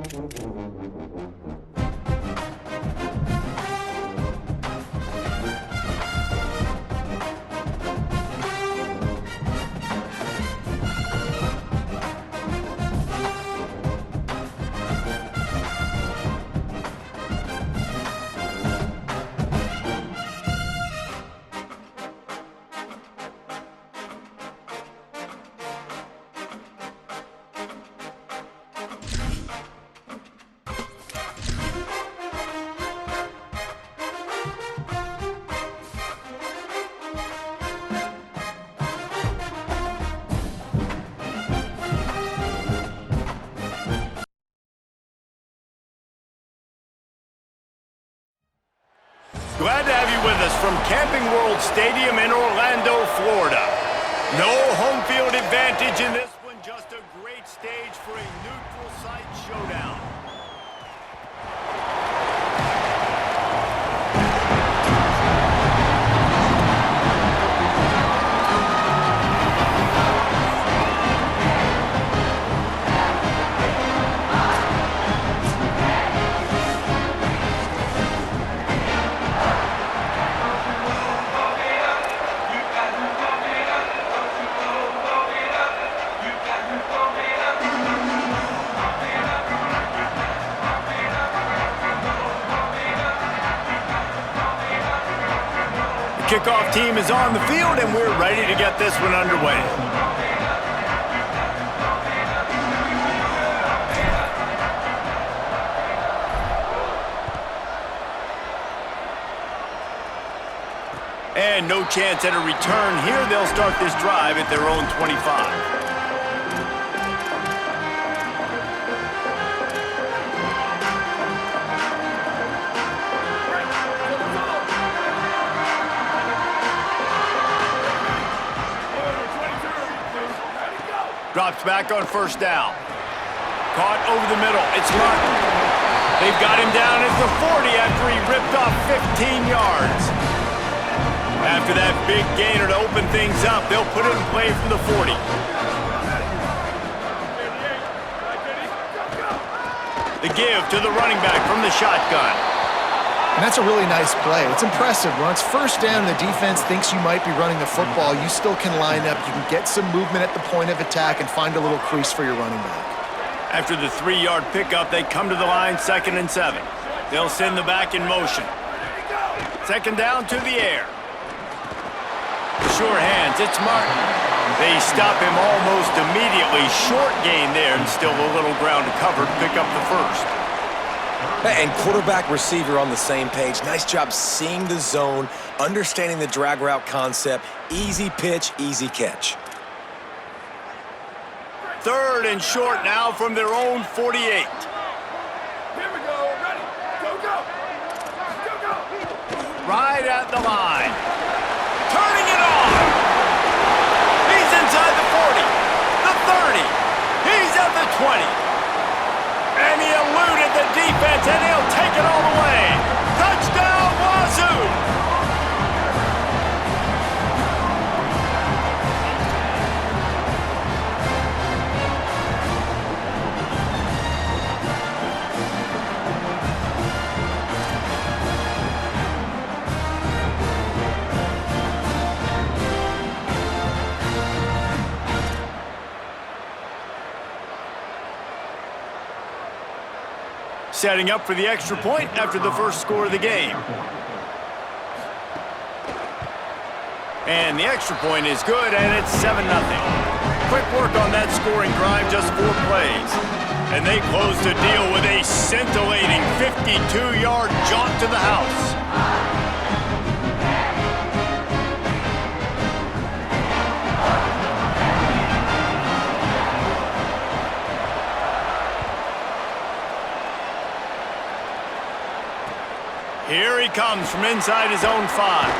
Glad to have you with us from Camping World Stadium in Orlando, Florida. No home field advantage in this one, just a great stage for a neutral site showdown. Kickoff team is on the field, and we're ready to get this one underway. And no chance at a return here. They'll start this drive at their own 25. Drops back on first down. Caught over the middle. It's Martin. They've got him down at the 40 after he ripped off 15 yards. After that big gainer to open things up, they'll put it in play from the 40. The give to the running back from the shotgun. And that's a really nice play. It's impressive. When it's first down and the defense thinks you might be running the football, you still can line up. You can get some movement at the point of attack and find a little crease for your running back. After the 3-yard pickup, they come to the line 2nd and 7. They'll send the back in motion. 2nd down to the air. Sure hands, it's Martin. They stop him almost immediately. Short gain there and still a little ground to cover to pick up the first. And quarterback receiver on the same page. Nice job seeing the zone, understanding the drag route concept. Easy pitch, easy catch. 3rd and short now from their own 48. Here we go, ready, go, go, go, go. Right at the line. Turning it on. He's inside the 40, the 30. He's at the 20. And he eluded the defense, and he'll take it all the way. Touchdown, Wazoo! Setting up for the extra point after the first score of the game. And the extra point is good, and it's 7-0. Quick work on that scoring drive, just 4 plays. And they close the deal with a scintillating 52-yard jaunt to the house. Here he comes from inside his own 5.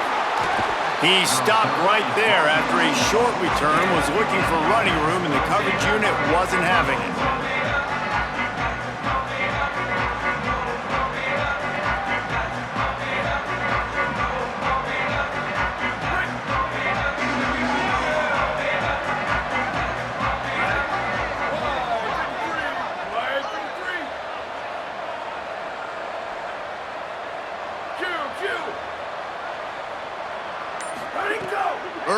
He stopped right there after a short return, was looking for running room, and the coverage unit wasn't having it.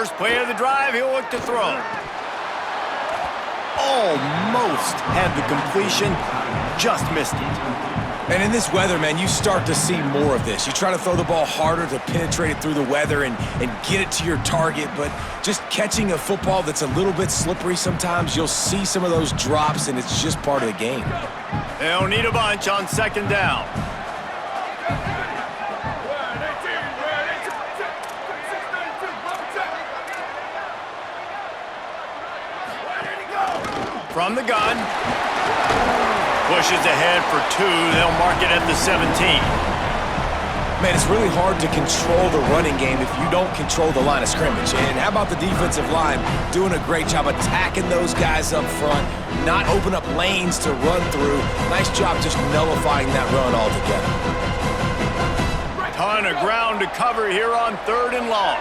First play of the drive, he'll look to throw. Almost had the completion, just missed it. And in this weather, man, you start to see more of this. You try to throw the ball harder to penetrate it through the weather and get it to your target, but just catching a football that's a little bit slippery sometimes, you'll see some of those drops, and it's just part of the game. They'll need a bunch on second down. From the gun. Pushes ahead for 2. They'll mark it at the 17. Man, it's really hard to control the running game if you don't control the line of scrimmage. And how about the defensive line doing a great job attacking those guys up front, not open up lanes to run through. Nice job just nullifying that run altogether. Ton of ground to cover here on 3rd and long.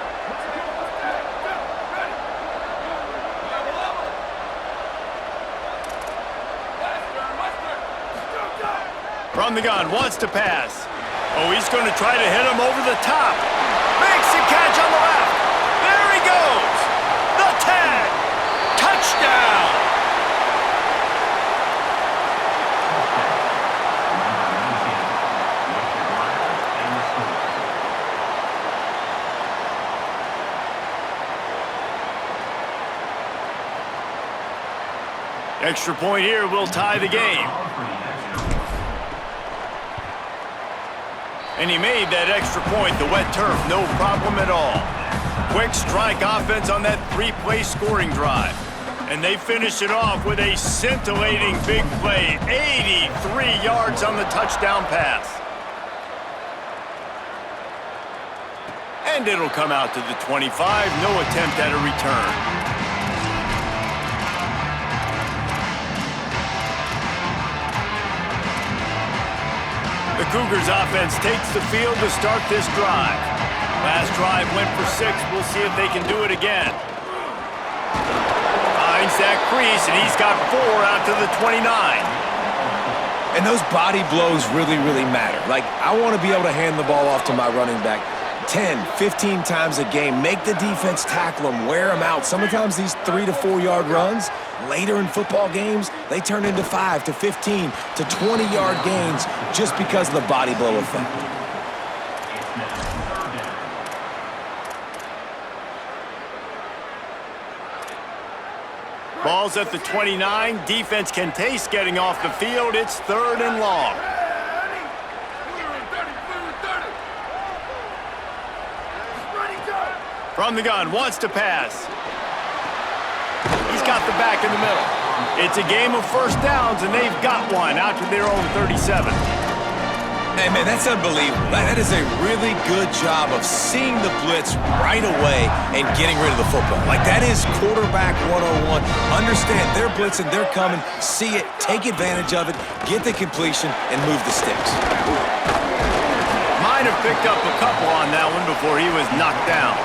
From the gun, wants to pass. Oh, he's going to try to hit him over the top. Makes the catch on the left. There he goes. The tag. Touchdown. Extra point here will tie the game. And he made that extra point, the wet turf, no problem at all. Quick strike offense on that 3-play scoring drive. And they finish it off with a scintillating big play, 83 yards on the touchdown pass. And it'll come out to the 25, no attempt at a return. The Cougars offense takes the field to start this drive. Last drive went for 6. We'll see if they can do it again. Finds that crease, and he's got 4 out to the 29. And those body blows really, really matter. Like, I want to be able to hand the ball off to my running back 10, 15 times a game. Make the defense tackle them, wear them out. Sometimes these 3 to 4 yard runs, later in football games, they turn into 5 to 15 to 20 yard gains just because of the body blow effect. Ball's at the 29. Defense can taste getting off the field. It's 3rd and long. From the gun, wants to pass. He's got the back in the middle. It's a game of first downs, and they've got one out to their own 37. Hey, man, that's unbelievable. That is a really good job of seeing the blitz right away and getting rid of the football. Like, that is quarterback 101. Understand they're blitzing, they're coming, see it, take advantage of it, get the completion, and move the sticks. Might have picked up a couple on that one before he was knocked down.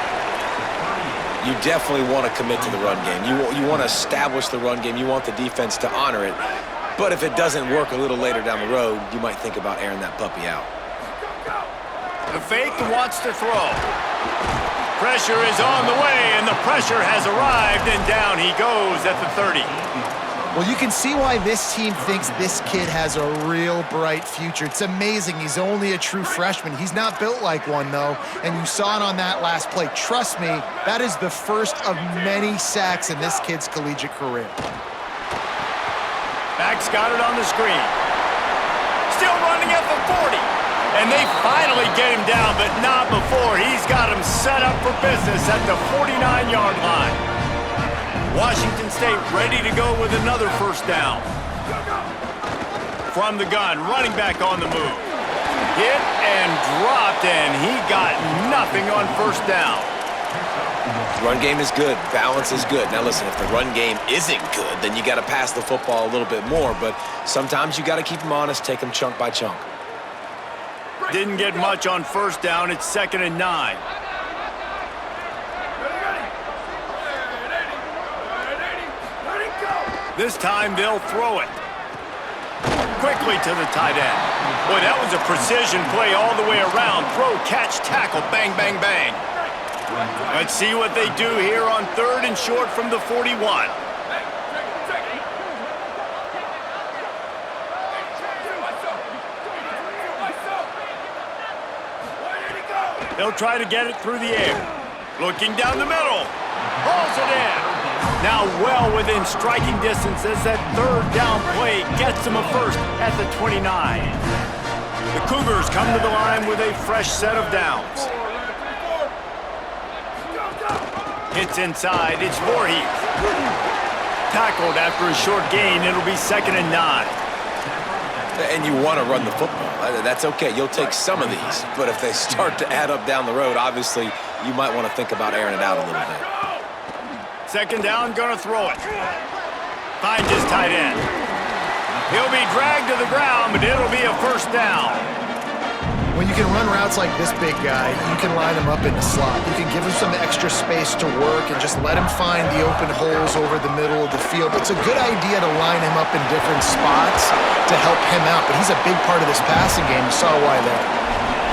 You definitely want to commit to the run game. You want to establish the run game. You want the defense to honor it. But if it doesn't work a little later down the road, you might think about airing that puppy out. The fake wants to throw. Pressure is on the way, and the pressure has arrived, and down he goes at the 30. Well, you can see why this team thinks this kid has a real bright future. It's amazing. He's only a true freshman. He's not built like one, though, and you saw it on that last play. Trust me, that is the first of many sacks in this kid's collegiate career. Back's got it on the screen. Still running at the 40. And they finally get him down, but not before. He's got him set up for business at the 49-yard line. Washington State ready to go with another first down. From the gun, running back on the move. Hit and dropped, and he got nothing on first down. Run game is good. Balance is good. Now listen, if the run game isn't good, then you got to pass the football a little bit more. But sometimes you got to keep them honest, take them chunk by chunk. Didn't get much on first down. It's 2nd and 9. This time they'll throw it. Quickly to the tight end. Boy, that was a precision play all the way around. Throw, catch, tackle, bang, bang, bang. Let's see what they do here on 3rd and short from the 41. They'll try to get it through the air. Looking down the middle. Hauls it in. Now well within striking distance as that 3rd down play gets them a first at the 29. The Cougars come to the line with a fresh set of downs. Hits inside. It's Voorhees. Tackled after a short gain. It'll be 2nd and 9. And you want to run the football. That's okay. You'll take some of these. But if they start to add up down the road, obviously, you might want to think about airing it out a little bit. 2nd down, gonna throw it. Finds his tight end. He'll be dragged to the ground, but it'll be a first down. When you can run routes like this big guy, you can line him up in the slot. You can give him some extra space to work and just let him find the open holes over the middle of the field. It's a good idea to line him up in different spots to help him out, but he's a big part of this passing game. You saw why there.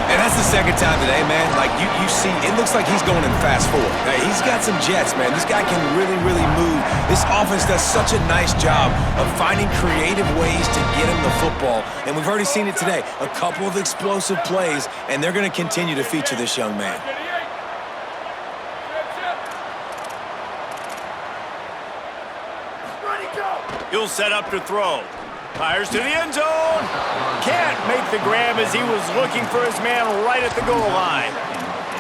And that's the 2nd time today, man. Like, you see, it looks like he's going in fast forward. He's got some jets, man. This guy can really, really move. This offense does such a nice job of finding creative ways to get him the football. And we've already seen it today. A couple of explosive plays, and they're going to continue to feature this young man. He'll set up to throw. Fires to the end zone. Can't make the grab as he was looking for his man right at the goal line.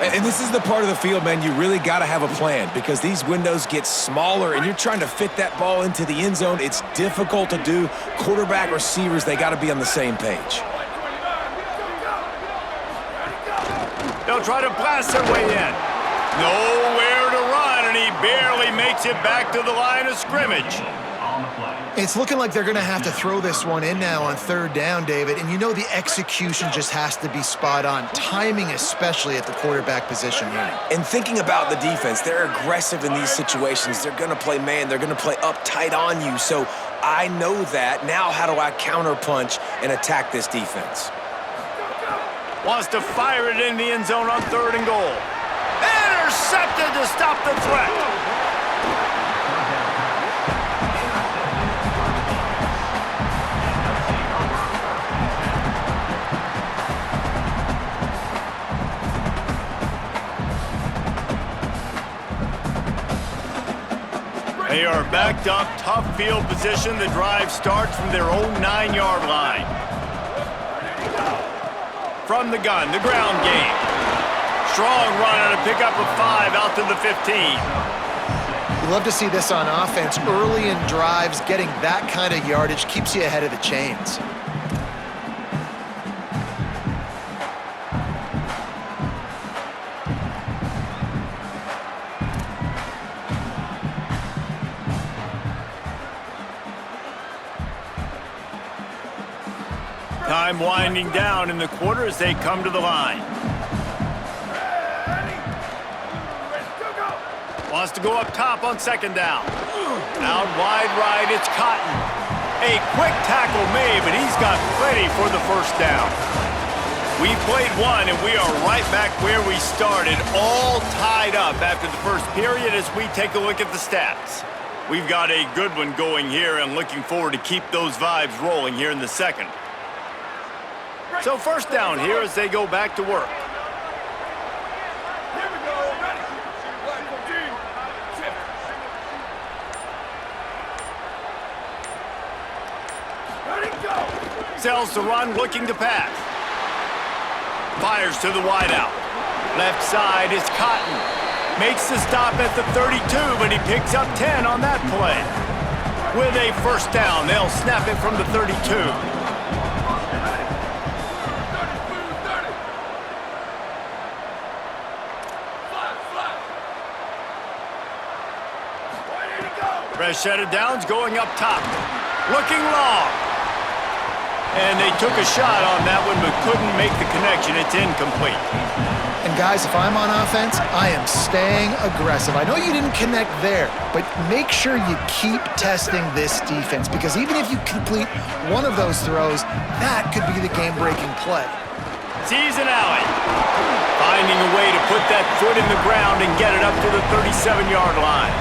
And this is the part of the field, man, you really got to have a plan because these windows get smaller and you're trying to fit that ball into the end zone. It's difficult to do. Quarterback, receivers, they got to be on the same page. They'll try to blast their way in. Nowhere to run, and he barely makes it back to the line of scrimmage. It's looking like they're going to have to throw this one in now on 3rd down, David. And you know the execution just has to be spot on. Timing, especially at the quarterback position here. And thinking about the defense, they're aggressive in these situations. They're going to play man. They're going to play up tight on you. So I know that. Now how do I counterpunch and attack this defense? Wants to fire it in the end zone on 3rd and goal. Intercepted to stop the threat. They are backed up, tough field position. The drive starts from their own 9-yard line. From the gun, the ground game. Strong run and a pickup of 5 out to the 15. You love to see this on offense. Early in drives, getting that kind of yardage keeps you ahead of the chains. Time winding down in the quarter as they come to the line. Wants to go up top on 2nd down. Out wide right, it's Coppin. A quick tackle made, but he's got plenty for the first down. We played one, and we are right back where we started, all tied up after the first period as we take a look at the stats. We've got a good one going here and looking forward to keep those vibes rolling here in the second. So 1st down here as they go back to work. Here we go, ready. Black 14, shift. Ready, go. Sells the run, looking to pass. Fires to the wideout. Left side is Coppin. Makes the stop at the 32, but he picks up 10 on that play. With a first down, they'll snap it from the 32. Fresh set of downs going up top. Looking long. And they took a shot on that one but couldn't make the connection. It's incomplete. And guys, if I'm on offense, I am staying aggressive. I know you didn't connect there, but make sure you keep testing this defense because even if you complete one of those throws, that could be the game-breaking play. Sees an alley. Finding a way to put that foot in the ground and get it up to the 37-yard line.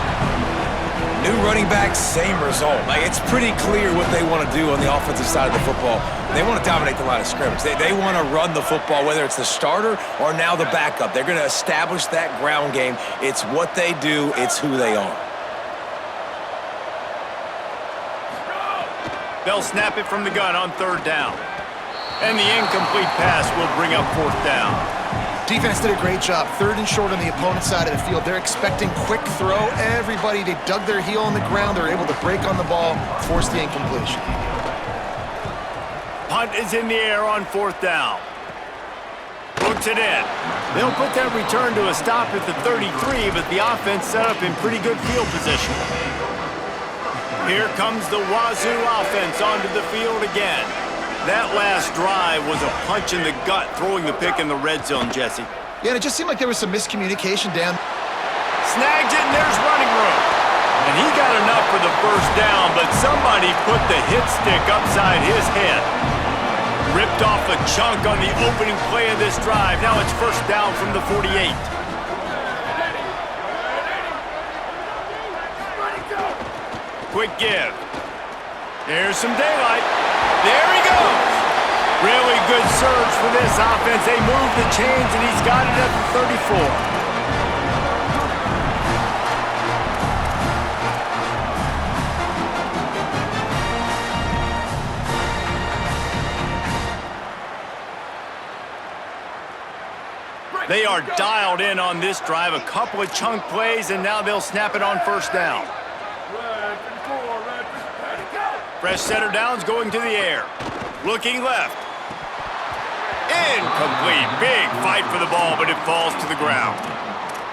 New running back, same result. Like, it's pretty clear what they want to do on the offensive side of the football. They want to dominate the line of scrimmage. They want to run the football, whether it's the starter or now the backup. They're going to establish that ground game. It's what they do. It's who they are. They'll snap it from the gun on 3rd down. And the incomplete pass will bring up 4th down. Defense did a great job. 3rd and short on the opponent's side of the field. They're expecting quick throw. Everybody, they dug their heel on the ground. They're able to break on the ball, force the incompletion. Punt is in the air on 4th down. Boots it in. They'll put that return to a stop at the 33, but the offense set up in pretty good field position. Here comes the Wazoo offense onto the field again. That last drive was a punch in the gut, throwing the pick in the red zone, Jesse. Yeah, and it just seemed like there was some miscommunication down. Snags it, and there's running room. And he got enough for the 1st down, but somebody put the hit stick upside his head. Ripped off a chunk on the opening play of this drive. Now it's 1st down from the 48. Quick give. There's some daylight. There he goes. Really good surge for this offense. They move the chains, and he's got it at the 34. They are dialed in on this drive. A couple of chunk plays, and now they'll snap it on 1st down. Fresh center downs going to the air. Looking left. Incomplete. Big fight for the ball, but it falls to the ground.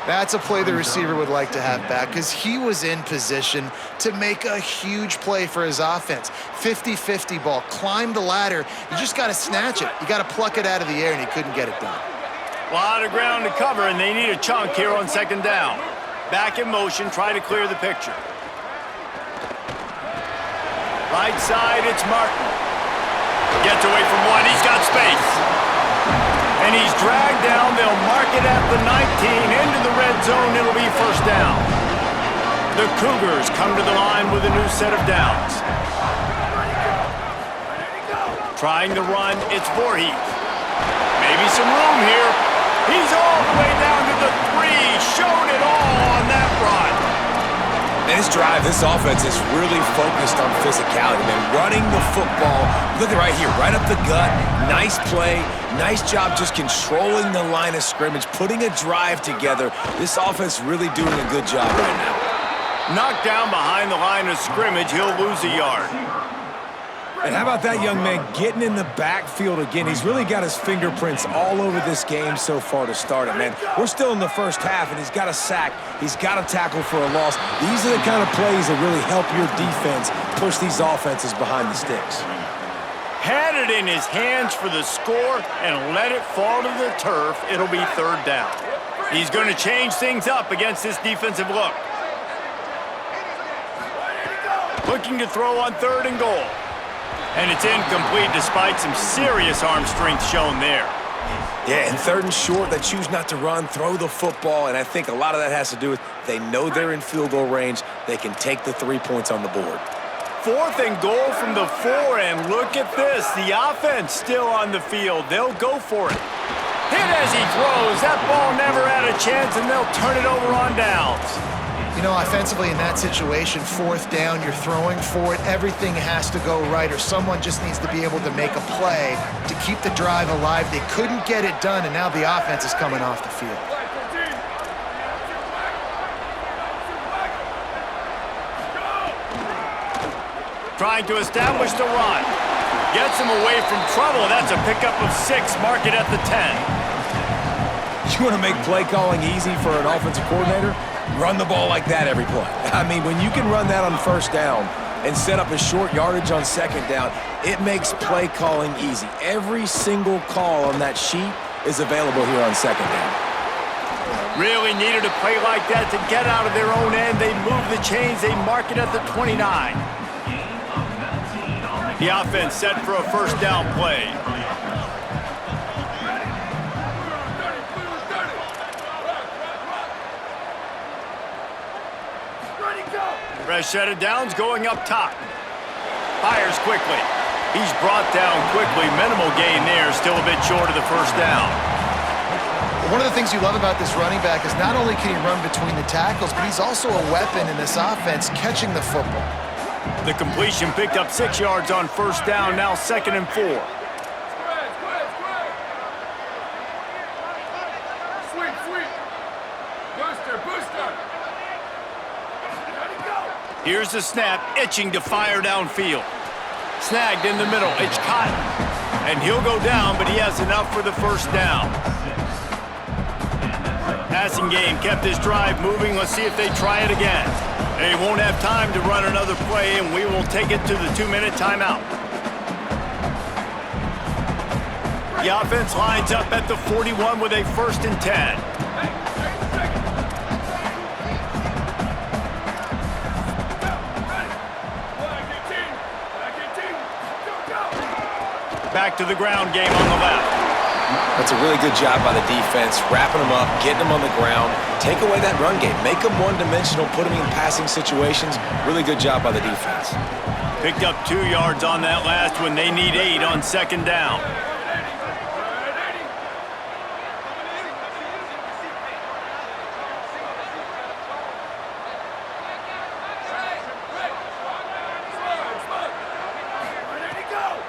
That's a play the receiver would like to have back because he was in position to make a huge play for his offense. 50-50 ball. Climb the ladder. You just got to snatch it. You got to pluck it out of the air, and he couldn't get it done. A lot of ground to cover, and they need a chunk here on 2nd down. Back in motion, try to clear the picture. Right side, it's Martin. Gets away from one, he's got space. And he's dragged down, they'll mark it at the 19, into the red zone, it'll be 1st down. The Cougars come to the line with a new set of downs. Trying to run, it's Voorhees. Maybe some room here. He's all the way down to the 3, showed it all on that run. And this drive, this offense is really focused on physicality, man. Running the football. Look at right here, right up the gut. Nice play. Nice job just controlling the line of scrimmage, putting a drive together. This offense really doing a good job right now. Knocked down behind the line of scrimmage, he'll lose a yard. And how about that young man getting in the backfield again? He's really got his fingerprints all over this game so far to start it, man. We're still in the 1st half, and he's got a sack. He's got a tackle for a loss. These are the kind of plays that really help your defense push these offenses behind the sticks. Had it in his hands for the score and let it fall to the turf, it'll be 3rd down. He's going to change things up against this defensive look. Looking to throw on 3rd and goal. And it's incomplete despite some serious arm strength shown there. Yeah, and 3rd and short, they choose not to run, throw the football, and I think a lot of that has to do with they know they're in field goal range. They can take the 3 points on the board. 4th and goal from the 4, and look at this. The offense still on the field. They'll go for it. Hit as he throws. That ball never had a chance, and they'll turn it over on downs. You know, offensively in that situation, 4th down, you're throwing for it. Everything has to go right, or someone just needs to be able to make a play to keep the drive alive. They couldn't get it done, and now the offense is coming off the field. Trying to establish the run. Gets him away from trouble. That's a pickup of 6. Mark it at the 10. You want to make play calling easy for an offensive coordinator? Run the ball like that every play. I mean, when you can run that on 1st down and set up a short yardage on 2nd down, it makes play calling easy. Every single call on that sheet is available here on 2nd down. Really needed a play like that to get out of their own end. They move the chains. They mark it at the 29. The offense set for a 1st down play. Fresh set of downs going up top. Fires quickly. He's brought down quickly. Minimal gain there, still a bit short of the first down. One of the things you love about this running back is not only can he run between the tackles, but he's also a weapon in this offense catching the football. The completion picked up 6 yards on first down, now 2nd and 4. Sweet. Booster. Here's the snap, itching to fire downfield. Snagged in the middle, it's Coppin. And he'll go down, but he has enough for the first down. Passing game kept his drive moving. Let's see if they try it again. They won't have time to run another play, and we will take it to the 2-minute timeout. The offense lines up at the 41 with a 1st and 10. Back to the ground game on the left. That's a really good job by the defense, wrapping them up, getting them on the ground. Take away that run game. Make them one-dimensional, put them in passing situations. Really good job by the defense. Picked up 2 yards on that last one. They need 8 on 2nd down.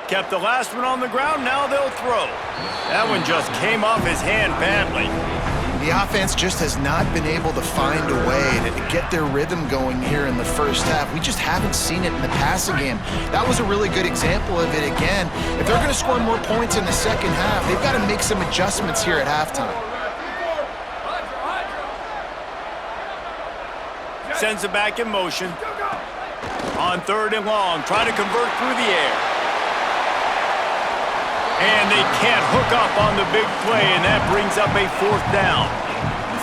Kept the last one on the ground, now they'll throw. That one just came off his hand badly. The offense just has not been able to find a way to get their rhythm going here in the first half. We just haven't seen it in the passing game. That was a really good example of it again. If they're going to score more points in the second half, they've got to make some adjustments here at halftime. Sends it back in motion. On 3rd and long, try to convert through the air. And they can't hook up on the big play, and that brings up a 4th down.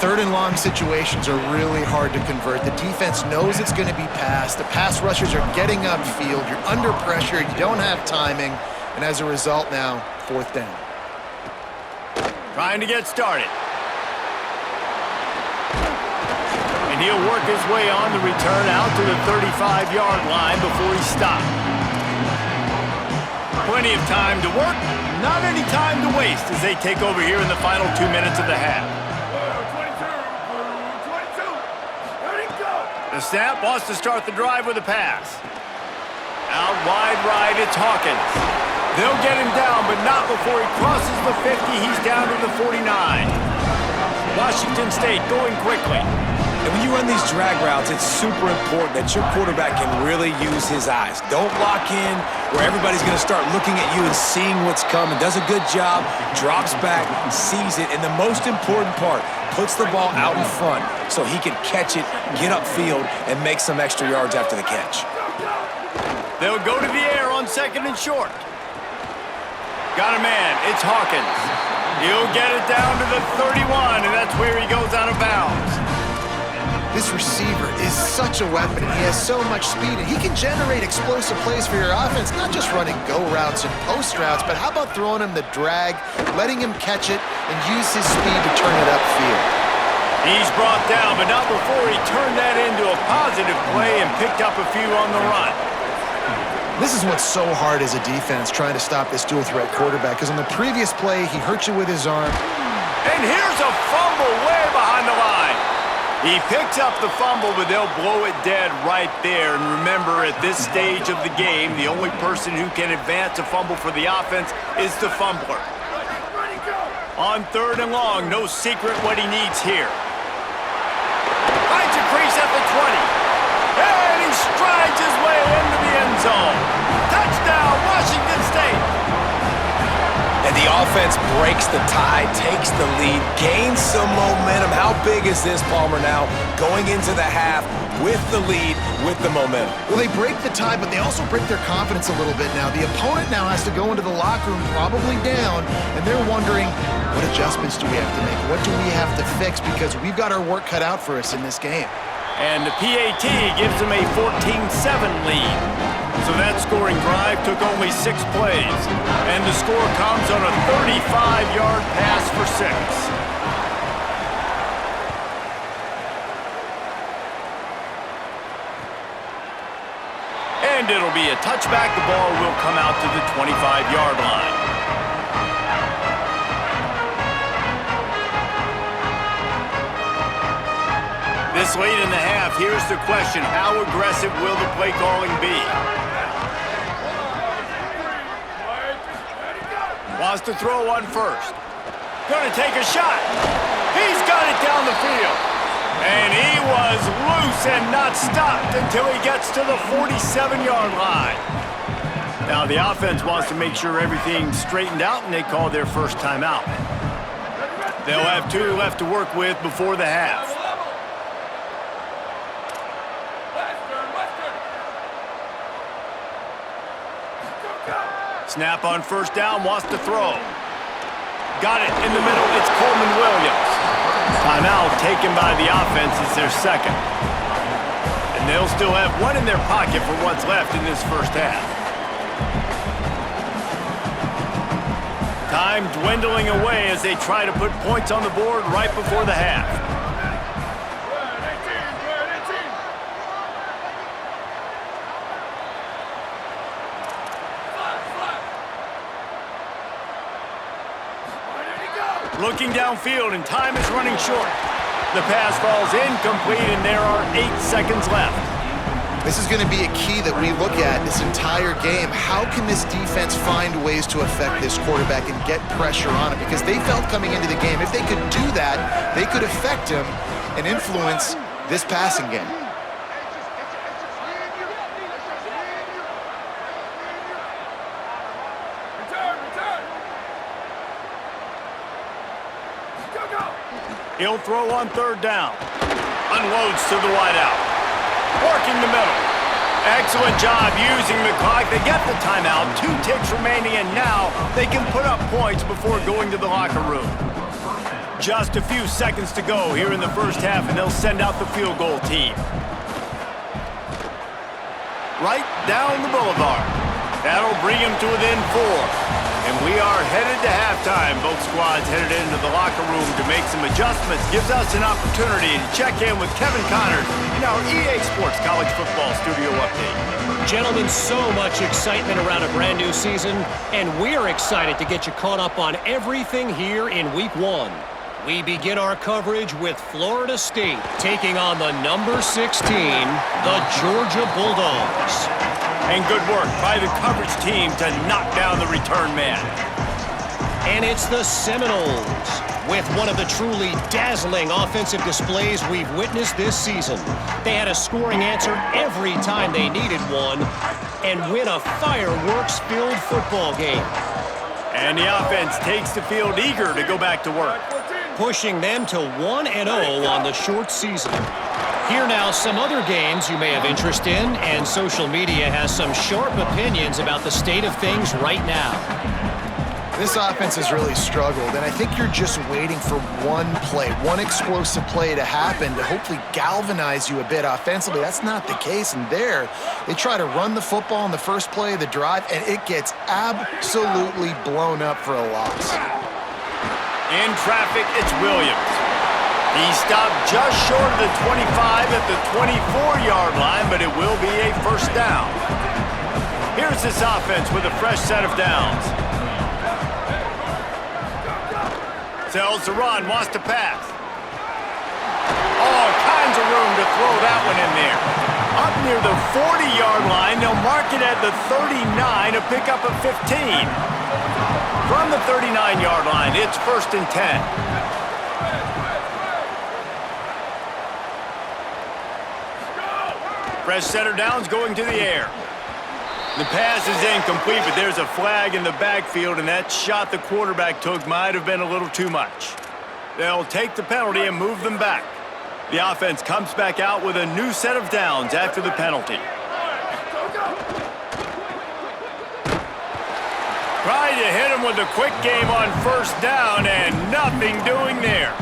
3rd and long situations are really hard to convert. The defense knows it's going to be passed. The pass rushers are getting upfield. You're under pressure. You don't have timing. And as a result now, 4th down. Trying to get started. And he'll work his way on the return out to the 35-yard line before he stopped. Plenty of time to work, not any time to waste as they take over here in the final 2 minutes of the half. 22, ready, go! The snap wants to start the drive with a pass. Out wide right, it's Hawkins. They'll get him down, but not before he crosses the 50. He's down to the 49. Washington State going quickly. And when you run these drag routes, it's super important that your quarterback can really use his eyes. Don't lock in where everybody's going to start looking at you and seeing what's coming. Does a good job, drops back, sees it, and the most important part, puts the ball out in front so he can catch it, get upfield, and make some extra yards after the catch. They'll go to the air on 2nd and short. Got a man, it's Hawkins. He'll get it down to the 31, and that's where he goes out of bounds. This receiver is such a weapon, and he has so much speed, and he can generate explosive plays for your offense, not just running go routes and post routes, but how about throwing him the drag, letting him catch it, and use his speed to turn it upfield. He's brought down, but not before he turned that into a positive play and picked up a few on the run. This is what's so hard as a defense, trying to stop this dual-threat quarterback, because on the previous play, he hurt you with his arm. And here's a fumble way behind the line. He picks up the fumble, but they'll blow it dead right there. And remember, at this stage of the game, the only person who can advance a fumble for the offense is the fumbler. On 3rd and long, no secret what he needs here. Finds a crease at the 20. And he strides his way into the end zone. Touchdown, Washington State. And the offense breaks the tie, takes the lead, gains some momentum. How big is this, Palmer, now going into the half with the lead, with the momentum? Well, they break the tie, but they also break their confidence a little bit now. The opponent now has to go into the locker room probably down, and they're wondering, what adjustments do we have to make? What do we have to fix? Because we've got our work cut out for us in this game. And the PAT gives them a 14-7 lead. So that scoring drive took only 6 plays. And the score comes on a 35-yard pass for 6. And it'll be a touchback. The ball will come out to the 25-yard line. This late in the half, here's the question. How aggressive will the play calling be? Wants to throw on first. Gonna take a shot. He's got it down the field. And he was loose and not stopped until he gets to the 47-yard line. Now the offense wants to make sure everything's straightened out, and they call their first timeout. They'll have 2 left to work with before the half. Snap on first down, wants to throw. Got it in the middle, it's Coleman Williams. Timeout taken by the offense is their second. And they'll still have 1 in their pocket for what's left in this first half. Time dwindling away as they try to put points on the board right before the half. Looking downfield, and time is running short. The pass falls incomplete, and there are 8 seconds left. This is going to be a key that we look at this entire game. How can this defense find ways to affect this quarterback and get pressure on him? Because they felt coming into the game, if they could do that, they could affect him and influence this passing game. He'll throw on third down. Unloads to the wideout. Working the middle. Excellent job using the clock. They get the timeout. 2 ticks remaining, and now they can put up points before going to the locker room. Just a few seconds to go here in the first half, and they'll send out the field goal team. Right down the boulevard. That'll bring him to within 4. And we are headed to halftime. Both squads headed into the locker room to make some adjustments. Gives us an opportunity to check in with Kevin Connors in our EA Sports College Football Studio Update. Gentlemen, so much excitement around a brand new season, and we're excited to get you caught up on everything here in Week 1. We begin our coverage with Florida State taking on the number 16, the Georgia Bulldogs. And good work by the coverage team to knock down the return man. And it's the Seminoles with one of the truly dazzling offensive displays we've witnessed this season. They had a scoring answer every time they needed one and win a fireworks-filled football game. And the offense takes the field eager to go back to work, pushing them to 1-0 on the short season. Here now, some other games you may have interest in, and social media has some sharp opinions about the state of things right now. This offense has really struggled, and I think you're just waiting for one play, one explosive play to happen to hopefully galvanize you a bit offensively. That's not the case, and there, they try to run the football in the first play of the drive, and it gets absolutely blown up for a loss. In traffic, it's Williams. He stopped just short of the 25 at the 24-yard line, but it will be a first down. Here's this offense with a fresh set of downs. Tells to run, wants to pass. All kinds of room to throw that one in there. Up near the 40-yard line, they'll mark it at the 39, a pickup of 15. From the 39-yard line, it's 1st and 10. Fresh center downs going to the air. The pass is incomplete, but there's a flag in the backfield, and that shot the quarterback took might have been a little too much. They'll take the penalty and move them back. The offense comes back out with a new set of downs after the penalty. Tried to hit him with a quick game on first down, and nothing doing there.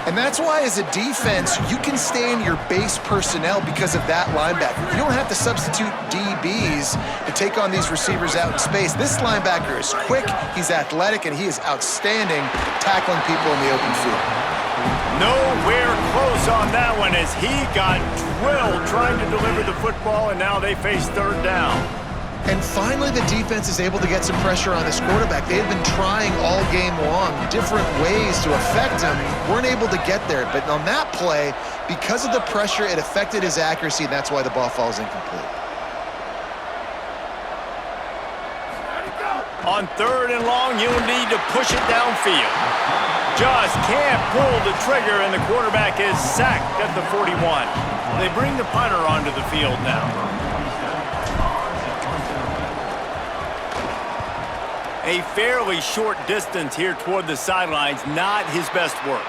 And that's why, as a defense, you can stay in your base personnel because of that linebacker. You don't have to substitute DBs to take on these receivers out in space. This linebacker is quick, he's athletic, and he is outstanding tackling people in the open field. Nowhere close on that one as he got drilled trying to deliver the football, and now they face third down. And finally, the defense is able to get some pressure on this quarterback. They had been trying all game long, different ways to affect him. Weren't able to get there. But on that play, because of the pressure, it affected his accuracy, and that's why the ball falls incomplete. On third and long, you'll need to push it downfield. Just can't pull the trigger, and the quarterback is sacked at the 41. They bring the punter onto the field now. A fairly short distance here toward the sidelines, not his best work.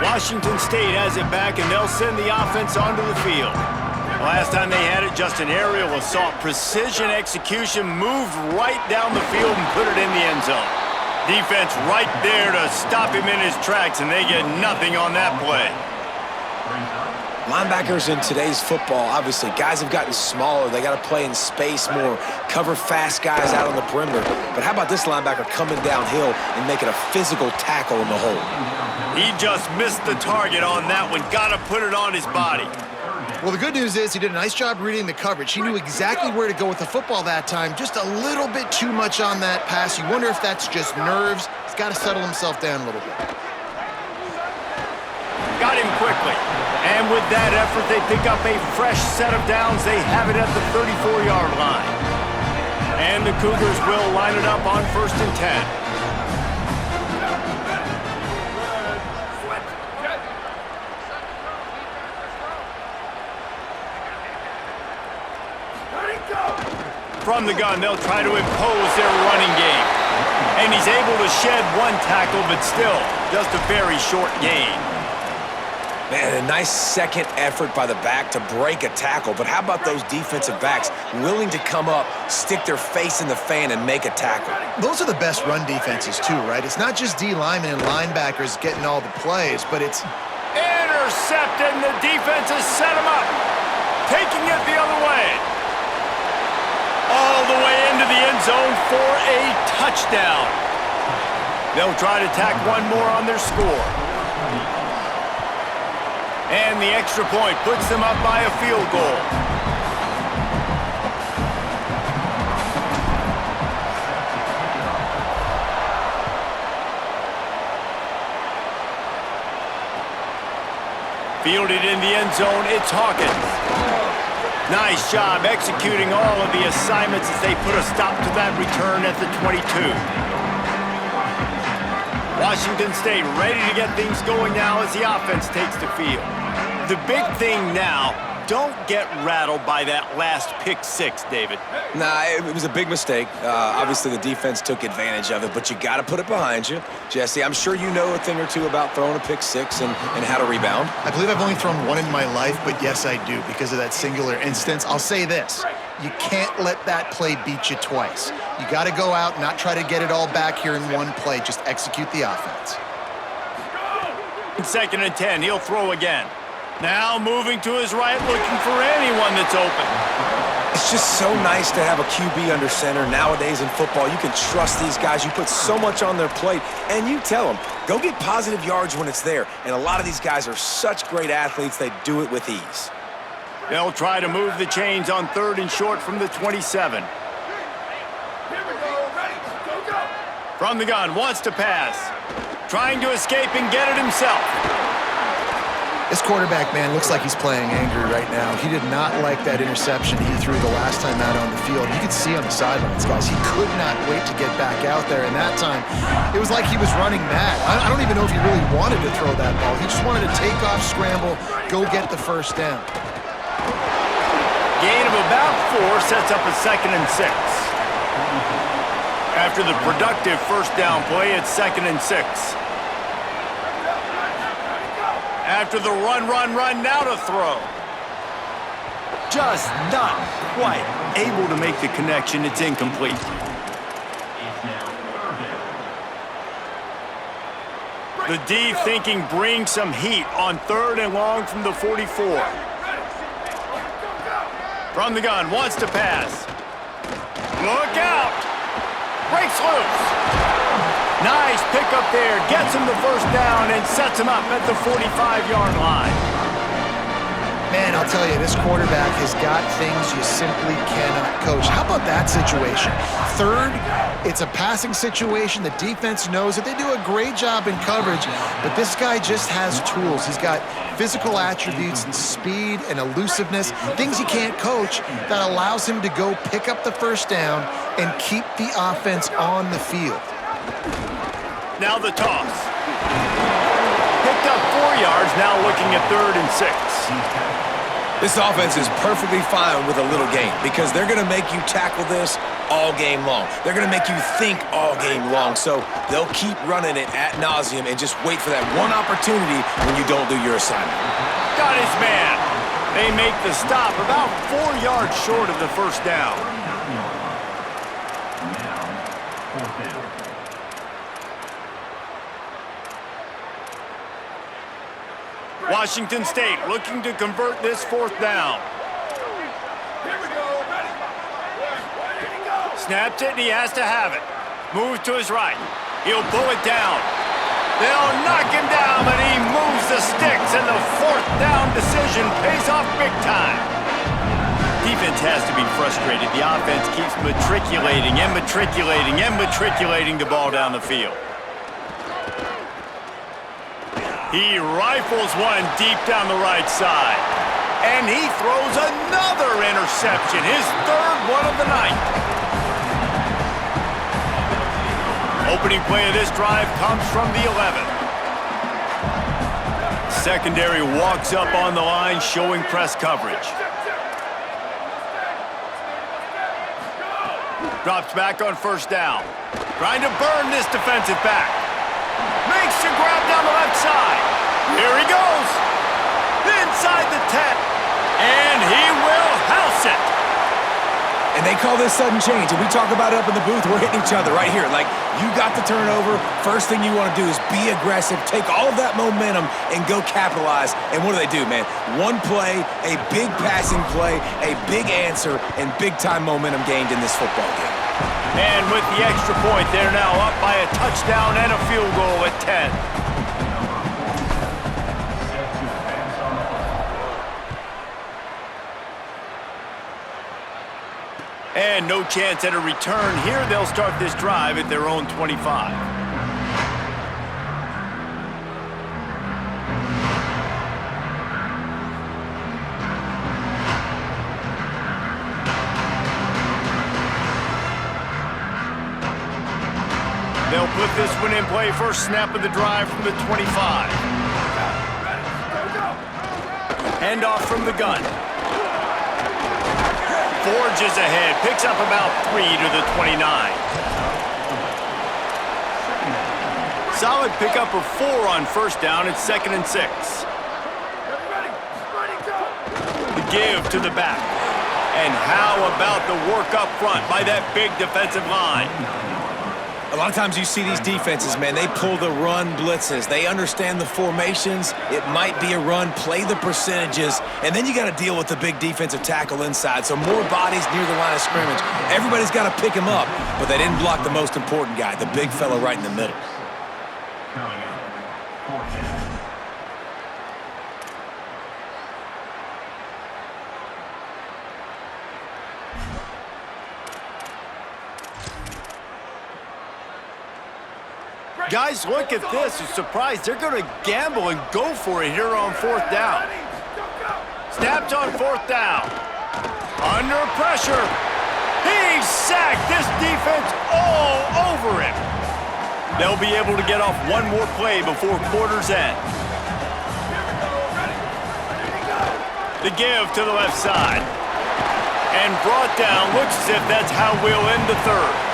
Washington State has it back, and they'll send the offense onto the field. Last time they had it, just an aerial assault. Precision execution, moved right down the field and put it in the end zone. Defense right there to stop him in his tracks, and they get nothing on that play. Linebackers in today's football, obviously, guys have gotten smaller. They got to play in space more, cover fast guys out on the perimeter. But how about this linebacker coming downhill and making a physical tackle in the hole? He just missed the target on that one. Got to put it on his body. Well, the good news is he did a nice job reading the coverage. He knew exactly where to go with the football that time. Just a little bit too much on that pass. You wonder if that's just nerves. He's got to settle himself down a little bit. Got him quickly. And with that effort, they pick up a fresh set of downs. They have it at the 34-yard line. And the Cougars will line it up on 1st and 10. From the gun, they'll try to impose their running game. And he's able to shed one tackle, but still, just a very short gain. Man, a nice second effort by the back to break a tackle. But how about those defensive backs willing to come up, stick their face in the fan, and make a tackle? Those are the best run defenses, too, right? It's not just D linemen and linebackers getting all the plays, but it's... Intercepted, and the defense has set him up. Taking it the other way. All the way into the end zone for a touchdown. They'll try to tack one more on their score. And the extra point puts them up by a field goal. Fielded in the end zone, it's Hawkins. Nice job executing all of the assignments as they put a stop to that return at the 22. Washington State ready to get things going now as the offense takes the field. The big thing now, don't get rattled by that last pick six, David. Nah, it was a big mistake. Obviously, the defense took advantage of it, but you got to put it behind you. Jesse, I'm sure you know a thing or two about throwing a pick six and how to rebound. I believe I've only thrown one in my life, but yes, I do because of that singular instance. I'll say this. You can't let that play beat you twice. You got to go out, not try to get it all back here in one play. Just execute the offense. 2nd and 10, he'll throw again. Now moving to his right, looking for anyone that's open. It's just so nice to have a QB under center. Nowadays in football, you can trust these guys. You put so much on their plate, and you tell them, go get positive yards when it's there. And a lot of these guys are such great athletes, they do it with ease. They'll try to move the chains on 3rd and short from the 27. Here we go, ready, go. From the gun, wants to pass. Trying to escape and get it himself. This quarterback, man, looks like he's playing angry right now. He did not like that interception he threw the last time out on the field. You could see on the sidelines, guys, he could not wait to get back out there. And that time, it was like he was running mad. I don't even know if he really wanted to throw that ball. He just wanted to take off, scramble, go get the first down. Gain of about 4 sets up a 2nd and 6. After the productive first down play, it's 2nd and 6. After the run, now to throw. Just not quite able to make the connection. It's incomplete. The D thinking bring some heat on 3rd and long from the 44. From the gun, wants to pass. Look out! Breaks loose. Nice pickup there. Gets him the first down and sets him up at the 45-yard line. Man, I'll tell you, this quarterback has got things you simply cannot coach. How about that situation? Third, it's a passing situation. The defense knows it. They do a great job in coverage, but this guy just has tools. He's got physical attributes and speed and elusiveness, things you can't coach, that allows him to go pick up the first down and keep the offense on the field. Now the toss. Picked up 4 yards, now looking at 3rd and 6. This offense is perfectly fine with a little game because they're going to make you tackle this all game long. They're going to make you think all game long, so they'll keep running it ad nauseum and just wait for that one opportunity when you don't do your assignment. Got his man. They make the stop about 4 yards short of the first down. Washington State looking to convert this 4th down. Here we go. Ready? Snaps it and he has to have it. Moves to his right. He'll pull it down. They'll knock him down, but he moves the sticks, and the 4th down decision pays off big time. Defense has to be frustrated. The offense keeps matriculating and matriculating and matriculating the ball down the field. He rifles one deep down the right side. And he throws another interception, his 3rd one of the night. Opening play of this drive comes from the 11. Secondary walks up on the line, showing press coverage. Drops back on 1st down. Trying to burn this defensive back. Makes the grab down the left side. Here he goes. Inside the 10. And he will house it. And they call this sudden change. And we talk about it up in the booth. We're hitting each other right here. Like, you got the turnover. First thing you want to do is be aggressive, take all of that momentum, and go capitalize. And what do, man? One play, a big passing play, a big answer, and big-time momentum gained in this football game. And with the extra point, they're now up by a touchdown and a field goal at 10. And no chance at a return here. They'll start this drive at their own 25. They'll put this one in play. First snap of the drive from the 25. Handoff from the gun. Forges ahead, picks up about 3 to the 29. Solid pickup of 4 on 1st down. It's 2nd and 6. The give to the back. And how about the work up front by that big defensive line? A lot of times you see these defenses, man, they pull the run blitzes. They understand the formations. It might be a run, play the percentages, and then you got to deal with the big defensive tackle inside. So more bodies near the line of scrimmage. Everybody's got to pick him up, but they didn't block the most important guy, the big fella right in the middle. Guys, look at this. I'm surprised. They're going to gamble and go for it here on 4th down. Snapped on 4th down. Under pressure. He's sacked. This defense all over him. They'll be able to get off one more play before quarter's end. The give to the left side. And brought down. Looks as if that's how we'll end the 3rd.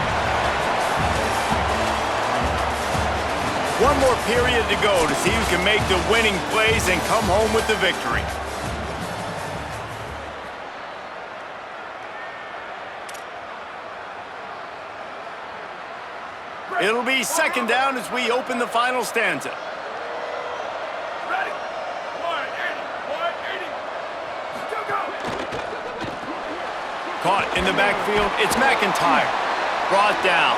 One more period to go to see who can make the winning plays and come home with the victory. It'll be 2nd down as we open the final stanza. Ready? 180. 180. Still go. caught in the backfield. It's McIntyre. Brought down.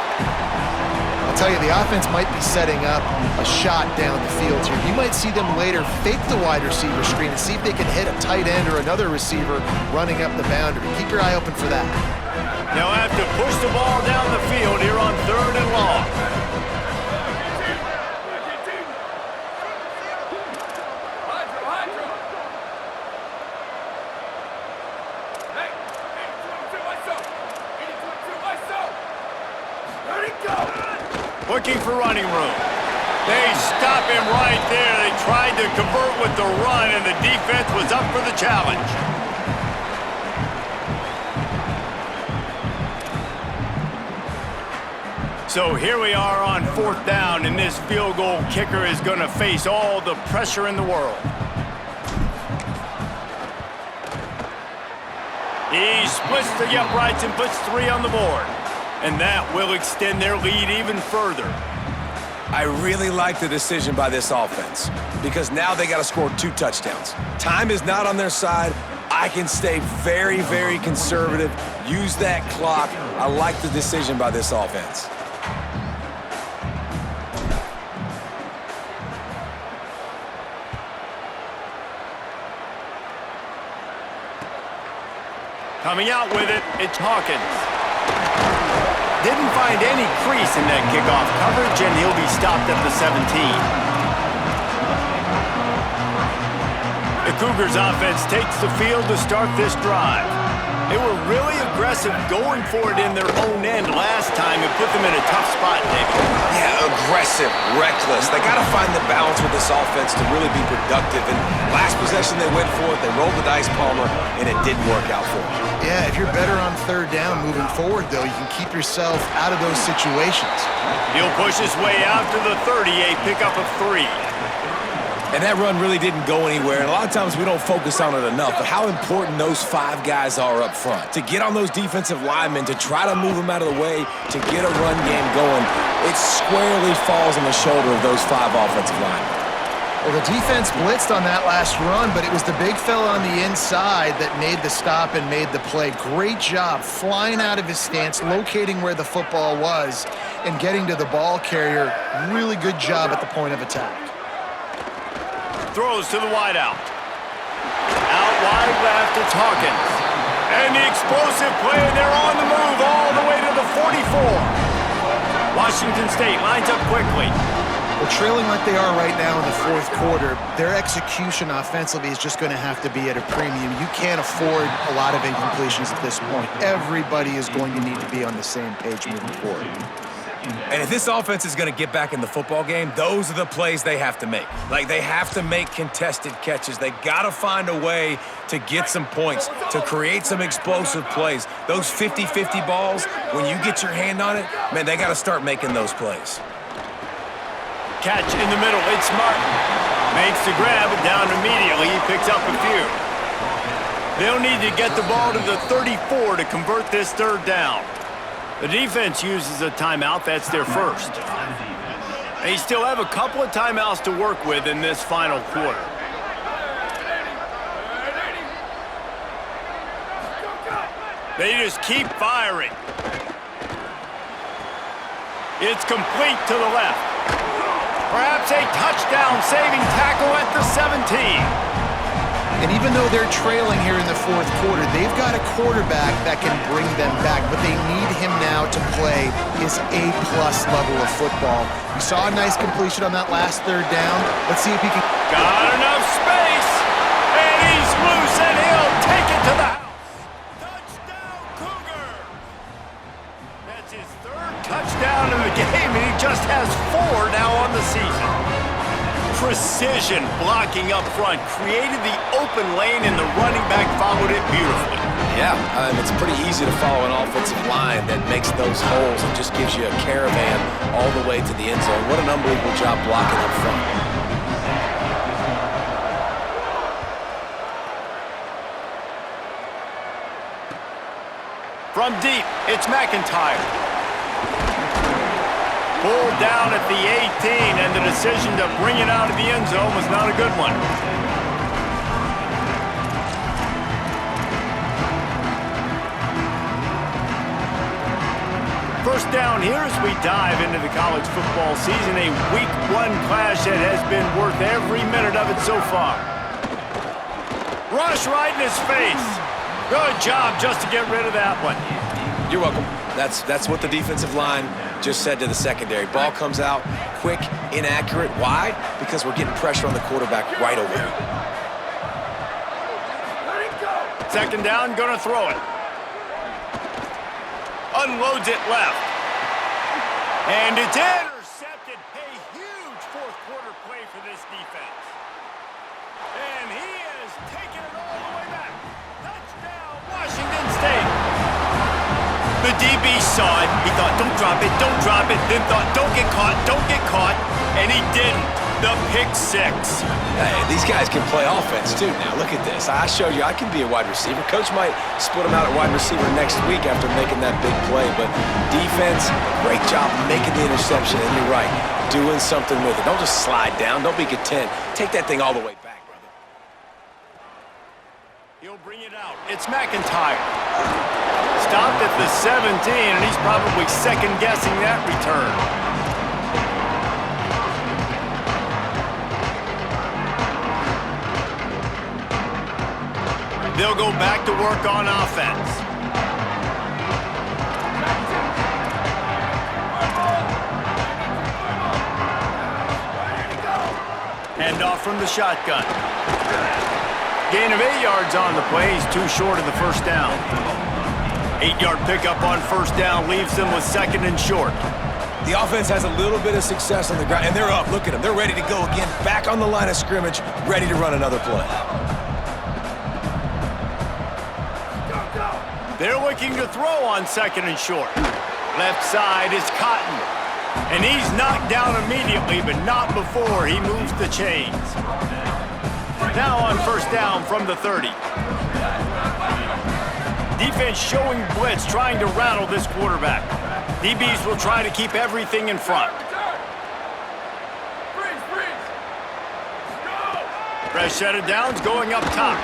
I'll tell you, the offense might be setting up a shot down the field here. You might see them later fake the wide receiver screen and see if they can hit a tight end or another receiver running up the boundary. Keep your eye open for that. They'll have to push the ball down the field here on 3rd and long. Looking for running room. They stop him right there. They tried to convert with the run, and the defense was up for the challenge. So here we are on 4th down, and this field goal kicker is going to face all the pressure in the world. He splits the uprights and puts 3 on the board. And that will extend their lead even further. I really like the decision by this offense because now they got to score 2 touchdowns. Time is not on their side. I can stay very, very conservative, use that clock. I like the decision by this offense. Coming out with it, it's Hawkins. Didn't find any crease in that kickoff coverage, and he'll be stopped at the 17. The Cougars offense takes the field to start this drive. They were really aggressive going for it in their own end last time and put them in a tough spot, David. Yeah, aggressive, reckless. They got to find the balance with this offense to really be productive. And last possession, they went for it. They rolled the dice, Palmer, and it didn't work out for them. Yeah, if you're better on 3rd down moving forward, though, you can keep yourself out of those situations. He'll push his way out to the 30, a pickup of 3. And that run really didn't go anywhere. And a lot of times we don't focus on it enough, but how important those 5 guys are up front. To get on those defensive linemen, to try to move them out of the way, to get a run game going, it squarely falls on the shoulder of those 5 offensive linemen. Well, the defense blitzed on that last run, but it was the big fella on the inside that made the stop and made the play. Great job flying out of his stance, locating where the football was, and getting to the ball carrier. Really good job at the point of attack. Throws to the wideout. Out wide left, it's Hawkins. And the explosive play, they're on the move all the way to the 44. Washington State lines up quickly. Well, trailing like they are right now in the 4th quarter, their execution offensively is just going to have to be at a premium. You can't afford a lot of incompletions at this point. Everybody is going to need to be on the same page moving forward. And if this offense is going to get back in the football game, those are the plays they have to make. Like, they have to make contested catches. They got to find a way to get some points, to create some explosive plays. Those 50-50 balls, when you get your hand on it, man, they got to start making those plays. Catch in the middle, it's Martin. Makes the grab, and down immediately, he picks up a few. They'll need to get the ball to the 34 to convert this 3rd down. The defense uses a timeout, that's their first. They still have a couple of timeouts to work with in this final quarter. They just keep firing. It's complete to the left. Perhaps a touchdown-saving tackle at the 17. And even though they're trailing here in the 4th quarter, they've got a quarterback that can bring them back, but they need him now to play his A-plus level of football. We saw a nice completion on that last 3rd down. Let's see if he can... Got enough space, and he's loose, and he'll take it to the house. Touchdown, Cougar! That's his 3rd touchdown in the game, and he just has 4 now on the season. Precision blocking up front, created the open lane, and the running back followed it beautifully. Yeah, it's pretty easy to follow an offensive line that makes those holes and just gives you a caravan all the way to the end zone. What an unbelievable job blocking up front. From deep, it's McIntyre. Pulled down at the 18, and the decision to bring it out of the end zone was not a good one. first down here as we dive into the college football season. A Week 1 clash that has been worth every minute of it so far. Rush right in his face. Good job just to get rid of that one. You're welcome. That's what the defensive line just said to the secondary. Ball comes out quick, inaccurate. Why? Because we're getting pressure on the quarterback right away. Second down, gonna throw it. Unloads it left. And it's intercepted. A huge fourth quarter play for this defense. And he is taking it all the way back. Touchdown, Washington State. The DB saw it. He thought, don't drop it, don't drop it. Then thought, don't get caught, don't get caught. And he didn't. The pick six. Hey, these guys can play offense, too. Now, look at this. I showed you I can be a wide receiver. Coach might split him out at wide receiver next week after making that big play. But defense, great job making the interception. And you're right, doing something with it. Don't just slide down. Don't be content. Take that thing all the way back, brother. He'll bring it out. It's McIntyre. Stopped at the 17, and he's probably second-guessing that return. They'll go back to work on offense. Hand off from the shotgun. Gain of 8 yards on the play. He's too short of the first down. 8-yard pickup on first down leaves them with second and short. The offense has a little bit of success on the ground, and they're up. Look at them. They're ready to go again. Back on the line of scrimmage, ready to run another play. They're looking to throw on second and short. Left side is Coppin. And he's knocked down immediately, but not before he moves the chains. Now on first down from the 30. Defense showing blitz, trying to rattle this quarterback. DBs will try to keep everything in front. Fresh set of downs going up top.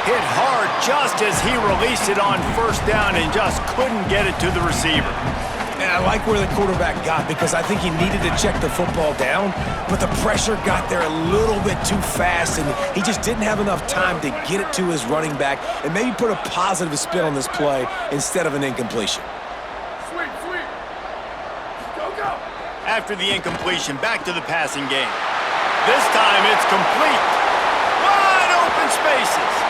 Hit hard just as he released it on first down and just couldn't get it to the receiver. And I like where the quarterback got because I think he needed to check the football down, but the pressure got there a little bit too fast, and he just didn't have enough time to get it to his running back and maybe put a positive spin on this play instead of an incompletion. Sweep, sweep. Go, go. After the incompletion, back to the passing game. This time it's complete. Wide open spaces.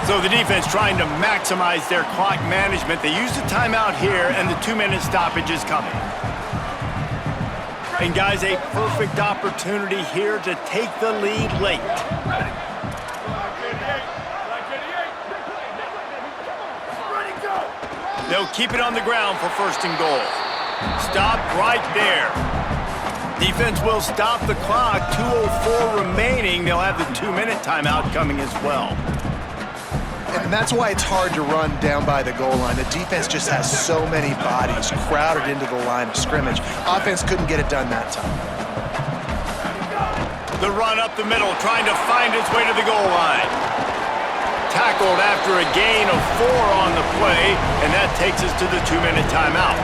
So the defense trying to maximize their clock management. They use the timeout here, and the 2-minute stoppage is coming. And guys, a perfect opportunity here to take the lead late. They'll keep it on the ground for first and goal. Stop right there. Defense will stop the clock. 2:04 remaining. They'll have the 2-minute timeout coming as well. And that's why it's hard to run down by the goal line. The defense just has so many bodies crowded into the line of scrimmage. Offense couldn't get it done that time. The run up the middle, trying to find its way to the goal line. Tackled after a gain of 4 on the play, and that takes us to the 2-minute timeout.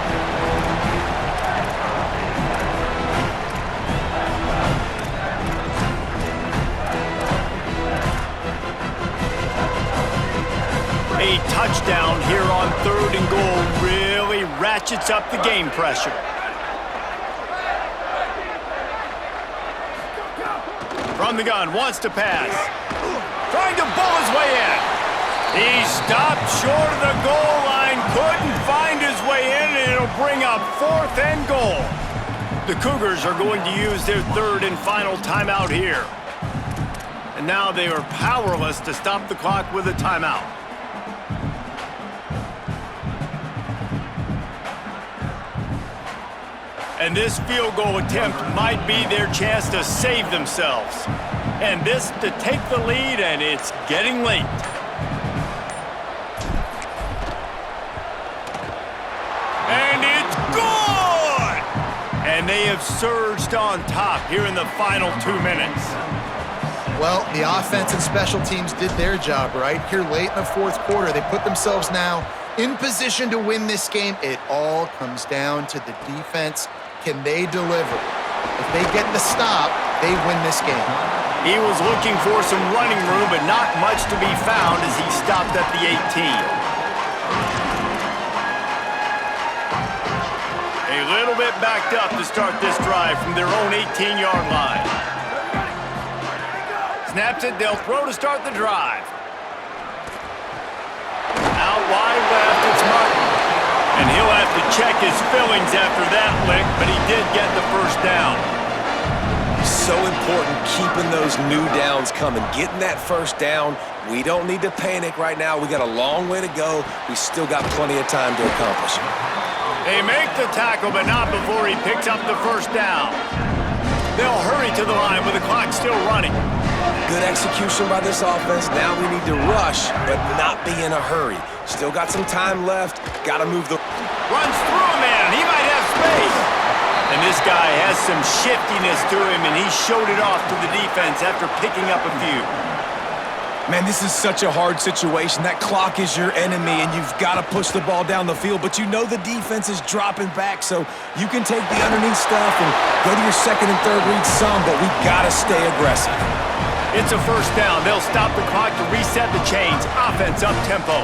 A touchdown here on third and goal really ratchets up the game pressure. From the gun, wants to pass. Trying to bull his way in. He stopped short of the goal line, couldn't find his way in, and it'll bring up 4th and goal. The Cougars are going to use their third and final timeout here. And now they are powerless to stop the clock with a timeout. And this field goal attempt might be their chance to save themselves. And this to take the lead, and it's getting late. And it's good! And And they have surged on top here in the final 2 minutes. Well, the offense and special teams did their job, right? Here late in the fourth quarter, they put themselves now in position to win this game. It all comes down to the defense. Can they deliver? If they get the stop, they win this game. He was looking for some running room, but not much to be found as he stopped at the 18. A little bit backed up to start this drive from their own 18-yard line. Snaps it, they'll throw to start the drive. Out wide left, it's Martin. And he'll have to check his fillings after that lick, but he did get the first down. So important keeping those new downs coming, getting that first down. We don't need to panic right now. We got a long way to go. We still got plenty of time to accomplish it. They make the tackle, but not before he picks up the first down. They'll hurry to the line with the clock still running. Good execution by this offense. Now we need to rush, but not be in a hurry. Still got some time left. Got to move the... Runs through a man. He might have space. And this guy has some shiftiness to him, and he showed it off to the defense after picking up a few. Man, this is such a hard situation. That clock is your enemy, and you've got to push the ball down the field, but you know the defense is dropping back, so you can take the underneath stuff and go to your second and third read some, but we got to stay aggressive. It's a first down. They'll stop the clock to reset the chains. Offense up-tempo.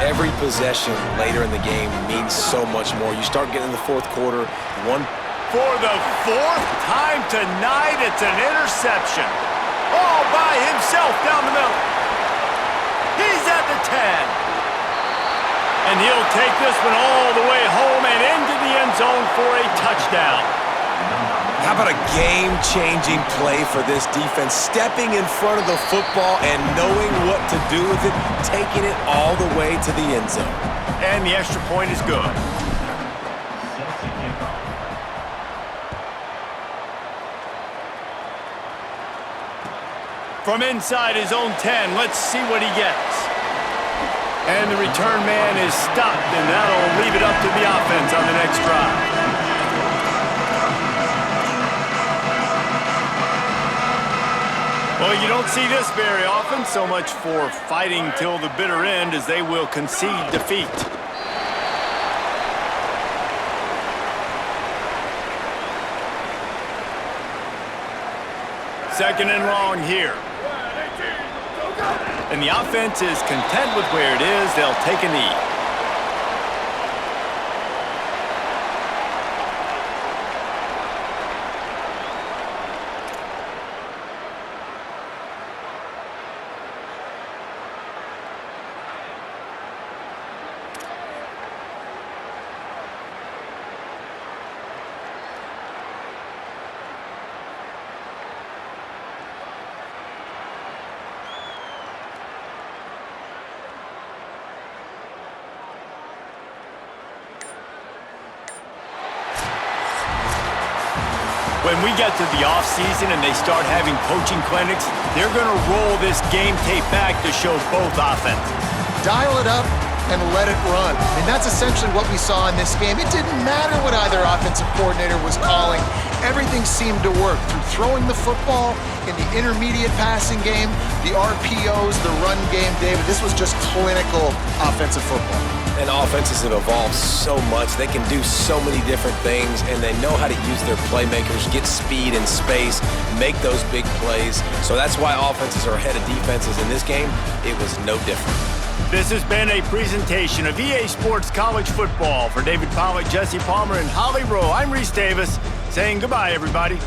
Every possession later in the game means so much more. You start getting in the fourth quarter, one... For the fourth time tonight, it's an interception. All by himself down the middle. He's at the 10. And he'll take this one all the way home and into the end zone for a touchdown. How about a game-changing play for this defense? Stepping in front of the football and knowing what to do with it, taking it all the way to the end zone. And the extra point is good. From inside his own 10, let's see what he gets. And the return man is stopped, and that'll leave it up to the offense on the next drive. Well, you don't see this very often, so much for fighting till the bitter end as they will concede defeat. Second and long here. And the offense is content with where it is. They'll take a knee. When we get to the offseason and they start having coaching clinics, they're going to roll this game tape back to show both offenses. Dial it up and let it run. I mean, that's essentially what we saw in this game. It didn't matter what either offensive coordinator was calling. Everything seemed to work through throwing the football in the intermediate passing game, the RPOs, the run game, David. This was just clinical offensive football. And offenses have evolved so much. They can do so many different things, and they know how to use their playmakers, get speed and space, make those big plays. So that's why offenses are ahead of defenses. In this game, it was no different. This has been a presentation of EA Sports College Football. For David Pollack, Jesse Palmer, and Holly Rowe, I'm Reese Davis saying goodbye, everybody.